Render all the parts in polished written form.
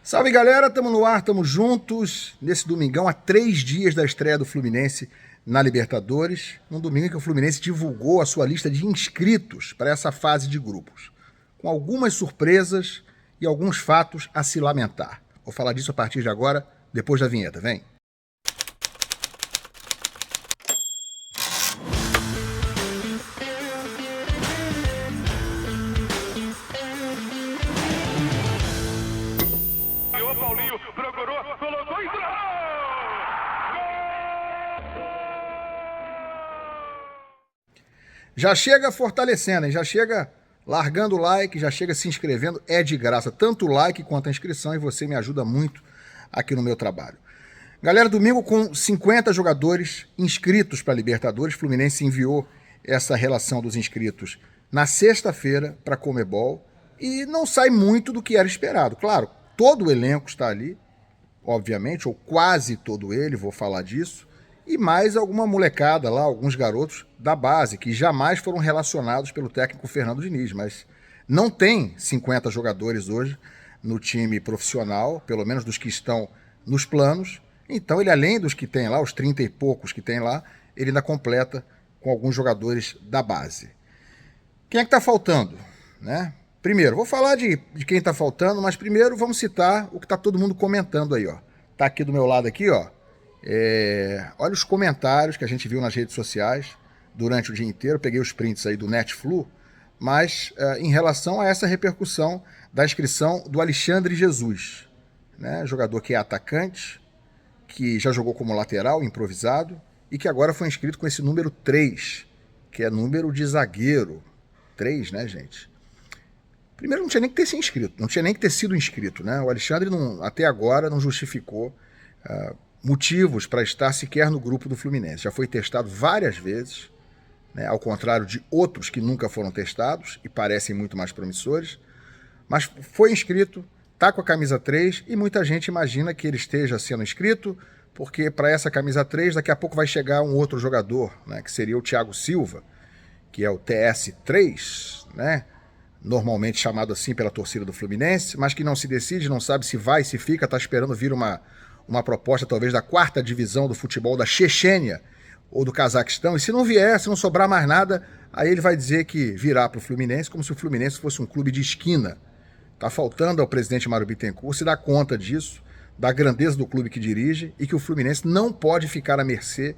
Salve galera, tamo no ar, tamo juntos nesse domingão, há 3 dias da estreia do Fluminense na Libertadores, num domingo em que o Fluminense divulgou a sua lista de inscritos para essa fase de grupos, com algumas surpresas e alguns fatos a se lamentar. Vou falar disso a partir de agora, depois da vinheta, vem! Já chega fortalecendo, hein? Já chega largando o like, já chega se inscrevendo, é de graça, tanto o like quanto a inscrição, e você me ajuda muito aqui no meu trabalho. Galera, domingo com 50 jogadores inscritos para a Libertadores, Fluminense enviou essa relação dos inscritos na sexta-feira para a Conmebol e não sai muito do que era esperado. Claro, todo o elenco está ali, obviamente, ou quase todo ele, vou falar disso, e mais alguma molecada lá, alguns garotos da base, que jamais foram relacionados pelo técnico Fernando Diniz, mas não tem 50 jogadores hoje no time profissional, pelo menos dos que estão nos planos, então ele, além dos que tem lá, os 30 e poucos que tem lá, ele ainda completa com alguns jogadores da base. Quem é que está faltando, né? Primeiro, vou falar de quem está faltando, mas primeiro vamos citar o que está todo mundo comentando aí, ó. Tá aqui do meu lado aqui, ó. Olha os comentários que a gente viu nas redes sociais durante o dia inteiro, peguei os prints aí do Netflu, mas em relação a essa repercussão da inscrição do Alexandre Jesus, né? Jogador que é atacante, que já jogou como lateral, improvisado, e que agora foi inscrito com esse número 3, que é número de zagueiro. 3, né, gente? Primeiro, não tinha nem que ter se inscrito, não tinha nem que ter sido inscrito, né? O Alexandre até agora não justificou motivos para estar sequer no grupo do Fluminense. Já foi testado várias vezes, né, ao contrário de outros que nunca foram testados e parecem muito mais promissores, mas foi inscrito, está com a camisa 3 e muita gente imagina que ele esteja sendo inscrito porque para essa camisa 3 daqui a pouco vai chegar um outro jogador, né, que seria o Thiago Silva, que é o TS3, né, normalmente chamado assim pela torcida do Fluminense, mas que não se decide, não sabe se vai, se fica, está esperando vir uma proposta talvez da 4ª divisão do futebol da Chechênia ou do Cazaquistão, e se não vier, se não sobrar mais nada, aí ele vai dizer que virá para o Fluminense como se o Fluminense fosse um clube de esquina. Está faltando ao presidente Mário Bittencourt se dar conta disso, da grandeza do clube que dirige, e que o Fluminense não pode ficar à mercê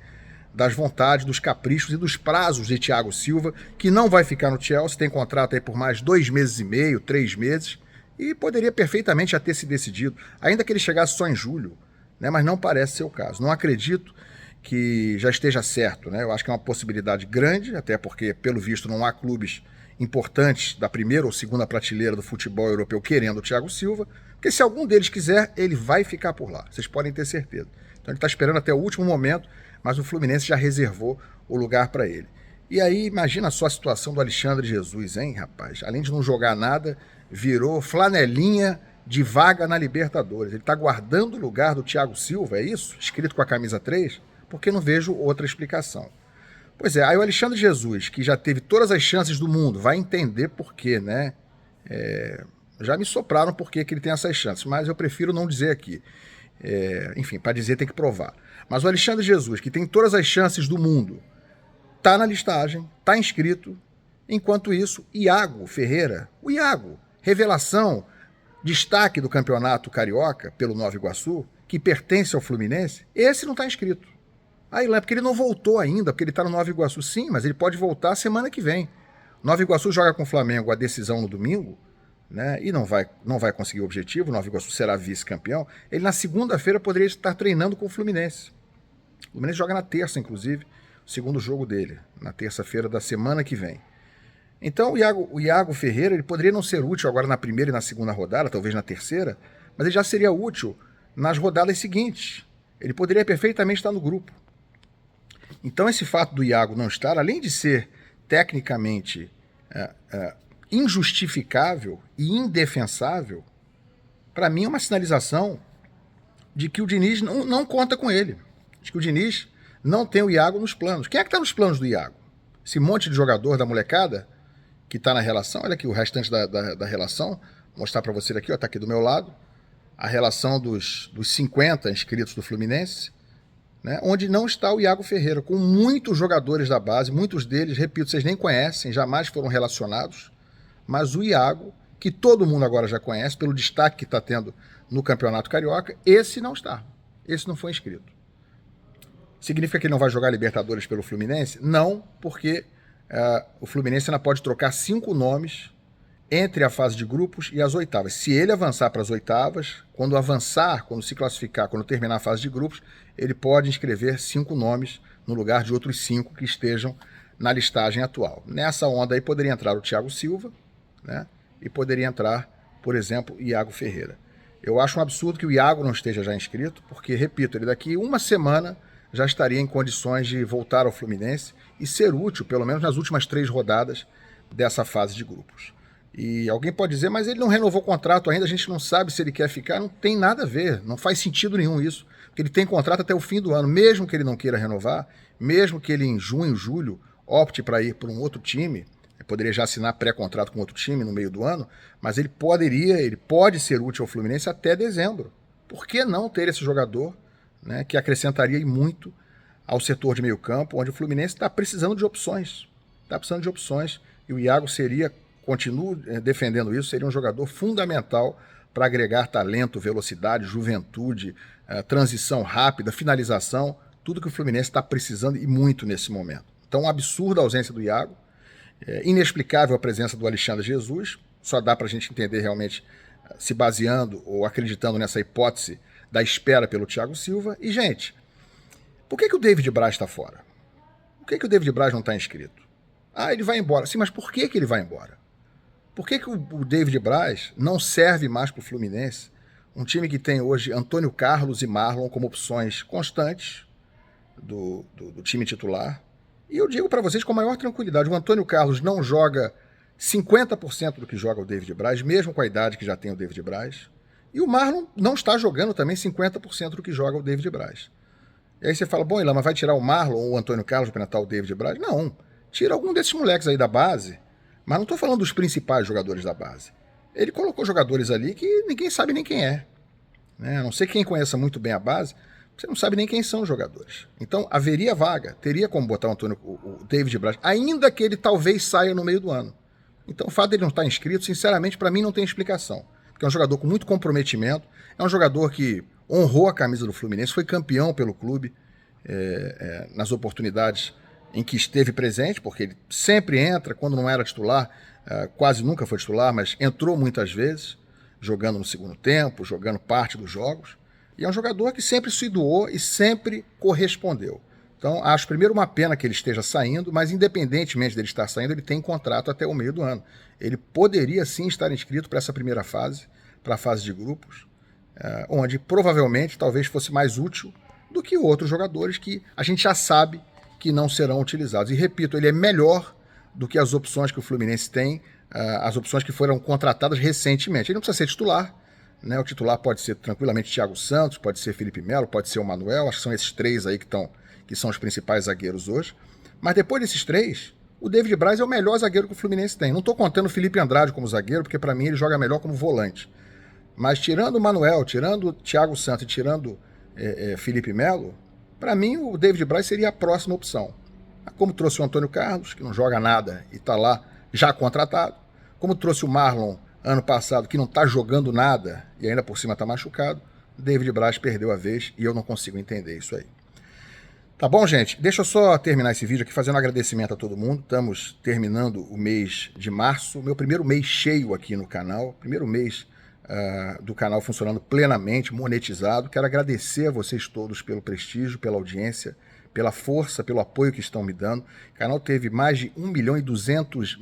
das vontades, dos caprichos e dos prazos de Thiago Silva, que não vai ficar no Chelsea, tem contrato aí por mais 2 meses e meio, 3 meses, e poderia perfeitamente já ter se decidido, ainda que ele chegasse só em julho, né, mas não parece ser o caso. Não acredito que já esteja certo, né? Eu acho que é uma possibilidade grande, até porque, pelo visto, não há clubes importantes da primeira ou segunda prateleira do futebol europeu querendo o Thiago Silva, porque se algum deles quiser, ele vai ficar por lá, vocês podem ter certeza. Então ele está esperando até o último momento, mas o Fluminense já reservou o lugar para ele. E aí, imagina só a situação do Alexandre Jesus, hein, rapaz? Além de não jogar nada, virou flanelinha de vaga na Libertadores. Ele está guardando o lugar do Thiago Silva, é isso? Escrito com a camisa 3? Porque não vejo outra explicação. Pois é, aí o Alexandre Jesus, que já teve todas as chances do mundo, vai entender por quê, né? Já me sopraram por que ele tem essas chances, mas eu prefiro não dizer aqui. Enfim, para dizer tem que provar. Mas o Alexandre Jesus, que tem todas as chances do mundo, está na listagem, está inscrito. Enquanto isso, Iago Ferreira, o Iago, revelação, destaque do campeonato carioca pelo Nova Iguaçu, que pertence ao Fluminense, esse não está inscrito. Aí lá, porque ele não voltou ainda, porque ele está no Nova Iguaçu, sim, mas ele pode voltar semana que vem. Nova Iguaçu joga com o Flamengo a decisão no domingo, né, e não vai conseguir o objetivo, o Nova Iguaçu será vice-campeão. Ele na segunda-feira poderia estar treinando com o Fluminense. O Fluminense joga na terça, inclusive, o segundo jogo dele, na terça-feira da semana que vem. Então o Iago Ferreira ele poderia não ser útil agora na primeira e na segunda rodada, talvez na terceira, mas ele já seria útil nas rodadas seguintes. Ele poderia perfeitamente estar no grupo. Então esse fato do Iago não estar, além de ser tecnicamente injustificável e indefensável, para mim é uma sinalização de que o Diniz não conta com ele, de que o Diniz não tem o Iago nos planos. Quem é que está nos planos do Iago? Esse monte de jogador da molecada que está na relação, olha aqui o restante da relação, vou mostrar para você aqui, está aqui do meu lado, a relação dos 50 inscritos do Fluminense, né, onde não está o Iago Ferreira, com muitos jogadores da base, muitos deles, repito, vocês nem conhecem, jamais foram relacionados, mas o Iago, que todo mundo agora já conhece, pelo destaque que está tendo no Campeonato Carioca, esse não está, esse não foi inscrito. Significa que ele não vai jogar Libertadores pelo Fluminense? Não, porque o Fluminense ainda pode trocar 5 nomes entre a fase de grupos e as oitavas. Se ele avançar para as oitavas, quando avançar, quando se classificar, quando terminar a fase de grupos, ele pode inscrever 5 nomes no lugar de outros 5 que estejam na listagem atual. Nessa onda aí poderia entrar o Thiago Silva, né? E poderia entrar, por exemplo, o Iago Ferreira. Eu acho um absurdo que o Iago não esteja já inscrito, porque, repito, ele daqui uma semana já estaria em condições de voltar ao Fluminense e ser útil, pelo menos nas últimas 3 rodadas dessa fase de grupos. E alguém pode dizer, mas ele não renovou o contrato ainda, a gente não sabe se ele quer ficar. Não tem nada a ver, não faz sentido nenhum isso, porque ele tem contrato até o fim do ano. Mesmo que ele não queira renovar, mesmo que ele em junho, julho, opte para ir para um outro time, poderia já assinar pré-contrato com outro time no meio do ano, mas ele pode ser útil ao Fluminense até dezembro. Por que não ter esse jogador, né, que acrescentaria muito ao setor de meio campo, onde o Fluminense está precisando de opções. Está precisando de opções, e o Iago seria, continuo defendendo isso, seria um jogador fundamental para agregar talento, velocidade, juventude, transição rápida, finalização, tudo que o Fluminense está precisando e muito nesse momento. Então, um absurdo a ausência do Iago, inexplicável a presença do Alexandre Jesus, só dá para a gente entender realmente se baseando ou acreditando nessa hipótese da espera pelo Thiago Silva. E, gente, por que o David Braz está fora? Por que o David Braz não está inscrito? Ah, ele vai embora. Sim, mas por que ele vai embora? Por que o David Braz não serve mais para o Fluminense? Um time que tem hoje Antônio Carlos e Marlon como opções constantes do time titular. E eu digo para vocês com a maior tranquilidade, o Antônio Carlos não joga 50% do que joga o David Braz, mesmo com a idade que já tem o David Braz. E o Marlon não está jogando também 50% do que joga o David Braz. E aí você fala, bom, Ilan, mas vai tirar o Marlon ou o Antônio Carlos para entrar o David Braz? Não, tira algum desses moleques aí da base, mas não estou falando dos principais jogadores da base. Ele colocou jogadores ali que ninguém sabe nem quem é. Né? A não ser quem conheça muito bem a base, você não sabe nem quem são os jogadores. Então, haveria vaga, teria como botar o David Braz, ainda que ele talvez saia no meio do ano. Então, o fato dele não estar inscrito, sinceramente, para mim não tem explicação. Porque é um jogador com muito comprometimento, é um jogador que honrou a camisa do Fluminense, foi campeão pelo clube nas oportunidades em que esteve presente, porque ele sempre entra, quando não era titular, quase nunca foi titular, mas entrou muitas vezes, jogando no segundo tempo, jogando parte dos jogos. E é um jogador que sempre se doou e sempre correspondeu. Então, acho primeiro uma pena que ele esteja saindo, mas independentemente dele estar saindo, ele tem contrato até o meio do ano. Ele poderia sim estar inscrito para essa primeira fase, para a fase de grupos, onde provavelmente talvez fosse mais útil do que outros jogadores que a gente já sabe que não serão utilizados. E repito, ele é melhor do que as opções que o Fluminense tem, as opções que foram contratadas recentemente. Ele não precisa ser titular, né? O titular pode ser tranquilamente Thiago Santos, pode ser Felipe Melo, pode ser o Manuel, acho que são esses 3 aí que são os principais zagueiros hoje. Mas depois desses 3, o David Braz é o melhor zagueiro que o Fluminense tem. Não estou contando o Felipe Andrade como zagueiro, porque para mim ele joga melhor como volante. Mas tirando o Manuel, tirando o Thiago Santos e tirando Felipe Melo, para mim o David Braz seria a próxima opção. Como trouxe o Antônio Carlos, que não joga nada e está lá já contratado. Como trouxe o Marlon ano passado, que não está jogando nada e ainda por cima está machucado, David Braz perdeu a vez e eu não consigo entender isso aí. Tá bom, gente? Deixa eu só terminar esse vídeo aqui fazendo um agradecimento a todo mundo. Estamos terminando o mês de março, meu primeiro mês cheio aqui no canal, primeiro mês do canal funcionando plenamente, monetizado. Quero agradecer a vocês todos pelo prestígio, pela audiência, pela força, pelo apoio que estão me dando. O canal teve mais de 200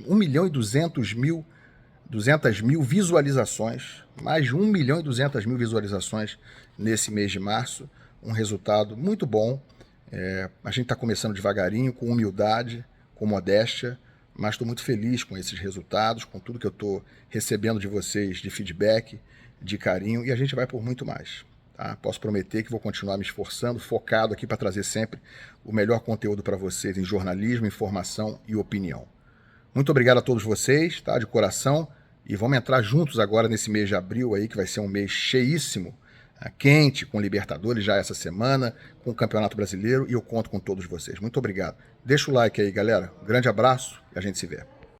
mil visualizações, mais de 1.200.000 visualizações nesse mês de março, um resultado muito bom. A gente está começando devagarinho, com humildade, com modéstia, mas estou muito feliz com esses resultados, com tudo que eu estou recebendo de vocês, de feedback, de carinho, e a gente vai por muito mais. Tá? Posso prometer que vou continuar me esforçando, focado aqui para trazer sempre o melhor conteúdo para vocês em jornalismo, informação e opinião. Muito obrigado a todos vocês, tá? De coração. E vamos entrar juntos agora nesse mês de abril aí, que vai ser um mês cheíssimo, quente, com Libertadores já essa semana, com o Campeonato Brasileiro, e eu conto com todos vocês. Muito obrigado. Deixa o like aí, galera. Um grande abraço e a gente se vê.